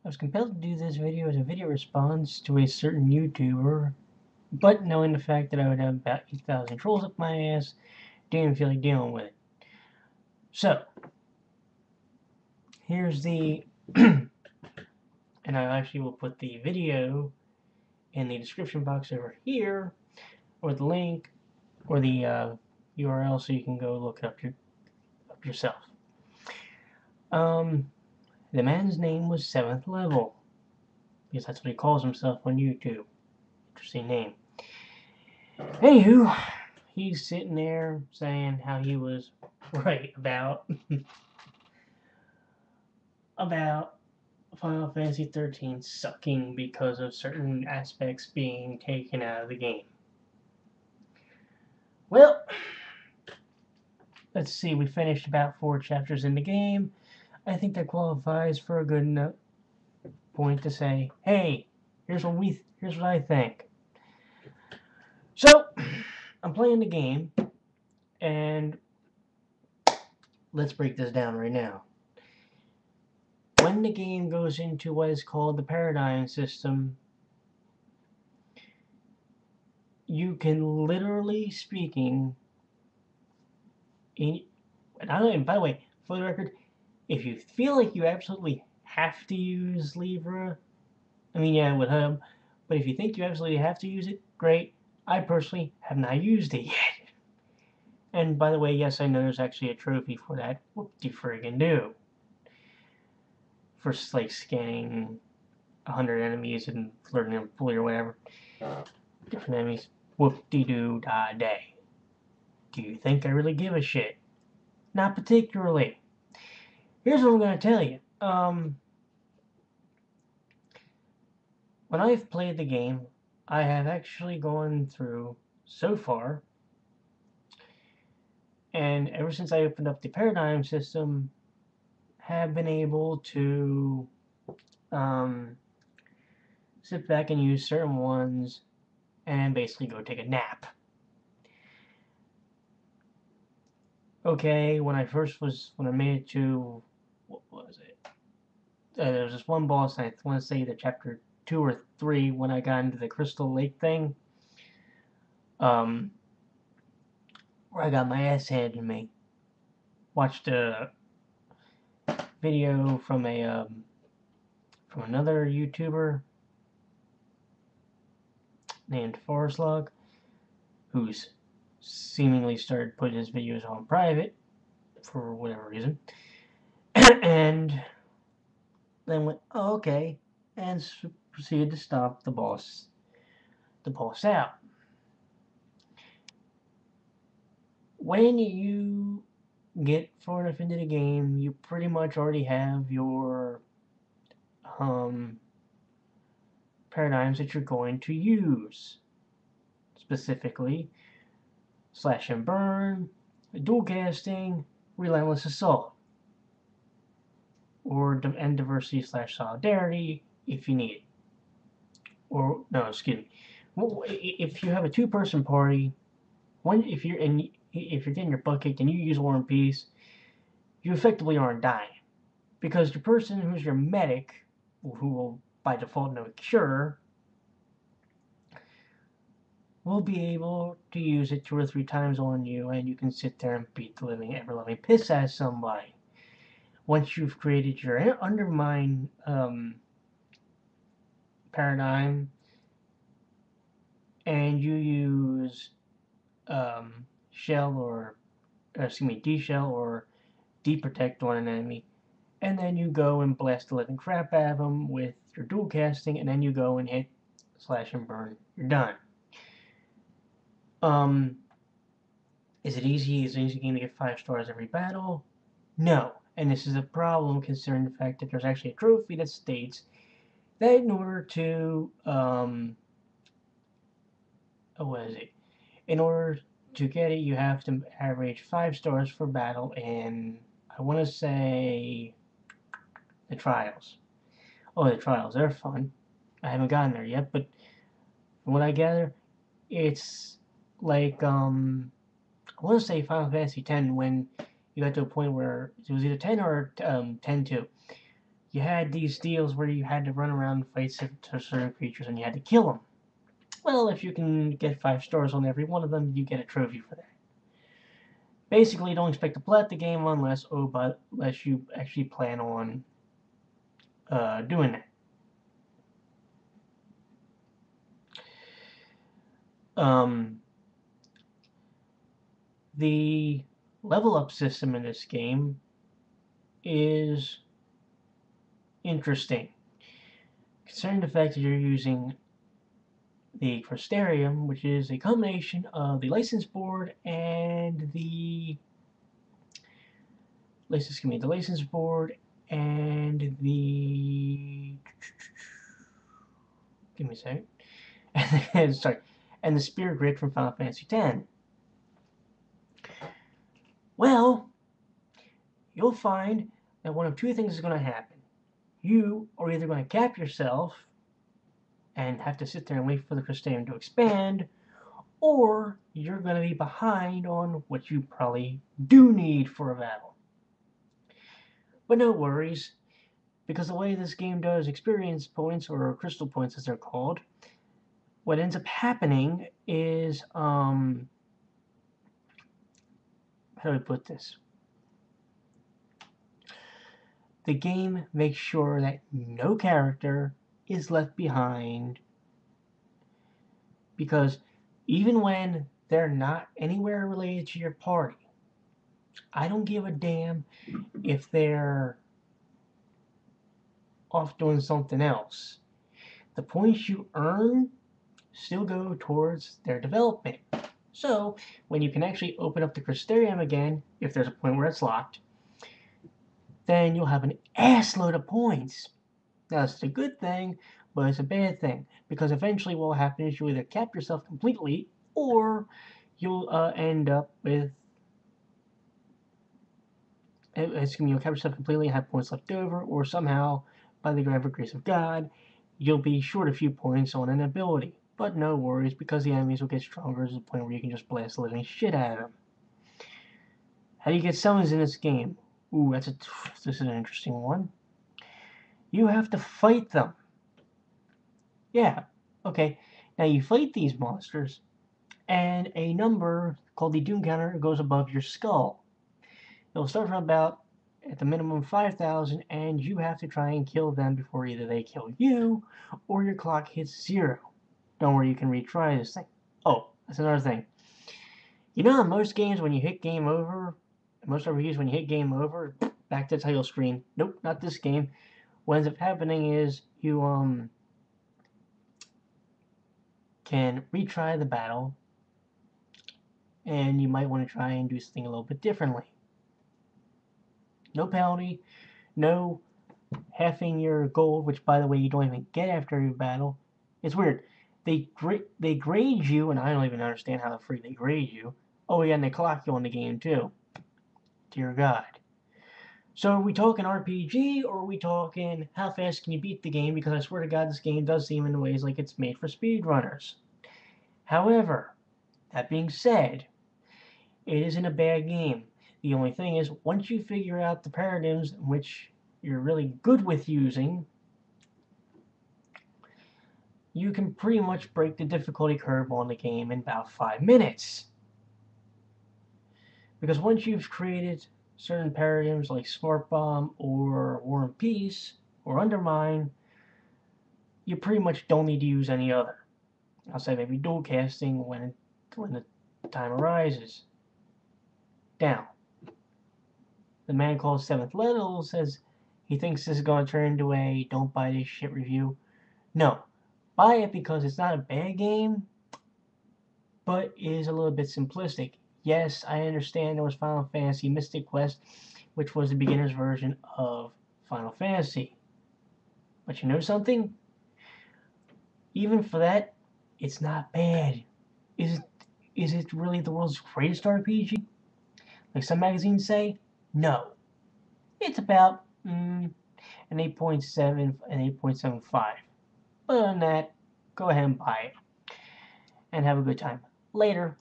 I was compelled to do this video as a video response to a certain YouTuber, but knowing the fact that I would have about 8,000 trolls up my ass, didn't feel like dealing with it. So, here's the, and I actually will put the video in the description box over here, or the link, or the URL so you can go look it up yourself. The man's name was 7th Level, because that's what he calls himself on YouTube. Interesting name. Anywho, he's sitting there saying how he was right about about Final Fantasy XIII sucking because of certain aspects being taken out of the game. Well, let's see, we finished about 4 chapters in the game. I think that qualifies for a good enough point to say, hey, here's what I think. So, I'm playing the game, and let's break this down right now. When the game goes into what is called the paradigm system, you can literally speaking, and by the way, for the record, if you feel like you absolutely have to use Libra, I mean, yeah, with him, but if you think you absolutely have to use it, great. I personally have not used it yet. And by the way, yes, I know there's actually a trophy for that. Whoop-de-friggin' do. For, like, scanning 100 enemies and flirting them fully or whatever. Different enemies. Whoop-de-doo-da-day. Do you think I really give a shit? Not particularly. Here's what I'm going to tell you. When I've played the game, I have actually gone through, so far, and ever since I opened up the paradigm system, have been able to sit back and use certain ones and basically go take a nap. Okay, when I made it to, what was it? There was this one boss, I want to say the chapter 2 or 3, when I got into the Crystal Lake thing, where I got my ass handed to me. Watched a video from from another YouTuber named Forslug, who's seemingly started putting his videos on private for whatever reason, and then went, oh, okay, and proceeded to stop the boss out. When you get far enough into the game, you pretty much already have your paradigms that you're going to use. Specifically, slash and burn, dual casting, relentless assault, or and diversity slash solidarity if you need it. Or no, excuse me. If you have a two-person party, if you're getting your butt kicked and you use War and Peace, you effectively aren't dying, because the person who's your medic, who will by default know cure, will be able to use it 2 or 3 times on you, and you can sit there and beat the living ever-loving piss out of somebody. Once you've created your undermine paradigm, and you use shell or D-shell or D-protect on an enemy, and then you go and blast the living crap out of them with your dual casting, and then you go and hit slash and burn. You're done. Is it easy? Is it easy game to get 5 stars every battle? No. And this is a problem considering the fact that there's actually a trophy that states that in order to, what is it? In order to get it, you have to average 5 stars for battle in, I want to say, the trials. Oh, the trials, they're fun. I haven't gotten there yet, but from what I gather, it's like, I want to say Final Fantasy X, when you got to a point where it was either 10 or 10-2, you had these deals where you had to run around and fight certain creatures and you had to kill them. Well, if you can get 5 stars on every one of them, you get a trophy for that. Basically, don't expect to plat the game unless you actually plan on doing that. The level up system in this game is interesting, considering the fact that you're using the Crystarium, which is a combination of the license board and the license board and the give me a second. Sorry, and the Spirit Grid from Final Fantasy X. Well, you'll find that one of two things is going to happen. You are either going to cap yourself and have to sit there and wait for the Crystarium to expand, or you're going to be behind on what you probably do need for a battle. But no worries, because the way this game does experience points, or crystal points as they're called, what ends up happening is, how do I put this? The game makes sure that no character is left behind, because even when they're not anywhere related to your party, I don't give a damn if they're off doing something else. The points you earn still go towards their development. So, when you can actually open up the Crystarium again, if there's a point where it's locked, then you'll have an ass load of points. Now, it's a good thing, but it's a bad thing, because eventually what will happen is you'll either cap yourself completely, or you'll end up with you'll cap yourself completely and have points left over, or somehow, by the grace of God, you'll be short a few points on an ability. But no worries, because the enemies will get stronger to the point where you can just blast the living shit out of them. How do you get summons in this game? Ooh, this is an interesting one. You have to fight them. Yeah, okay. Now you fight these monsters, and a number called the Doom Counter goes above your skull. It'll start from about, at the minimum, 5,000, and you have to try and kill them before either they kill you, or your clock hits 0. Don't worry, you can retry this thing. Oh, that's another thing. You know, in most games, when you hit game over, most RPGs, when you hit game over, back to the title screen. Nope, not this game. What ends up happening is you can retry the battle, and you might want to try and do something a little bit differently. No penalty, no halving your gold, which, by the way, you don't even get after every battle. It's weird. They grade you, and I don't even understand how the freak they grade you. Oh yeah, and they clock you on the game too. Dear God. So are we talking RPG, or are we talking how fast can you beat the game? Because I swear to God, this game does seem in ways like it's made for speedrunners. However, that being said, it isn't a bad game. The only thing is, once you figure out the paradigms in which you're really good with using, you can pretty much break the difficulty curve on the game in about 5 minutes. Because once you've created certain paradigms like Smart Bomb or War and Peace or Undermine, you pretty much don't need to use any other. I'll say maybe dual casting when the time arises. Now, the man called Seventh Level says he thinks this is going to turn into a don't buy this shit review. No, buy it because it's not a bad game, but it is a little bit simplistic. Yes, I understand there was Final Fantasy Mystic Quest, which was the beginner's version of Final Fantasy. But you know something? Even for that, it's not bad. Is it really the world's greatest RPG? Like some magazines say? No. It's about an 8.7 and 8.75. Other than that, go ahead and buy it. And have a good time. Later.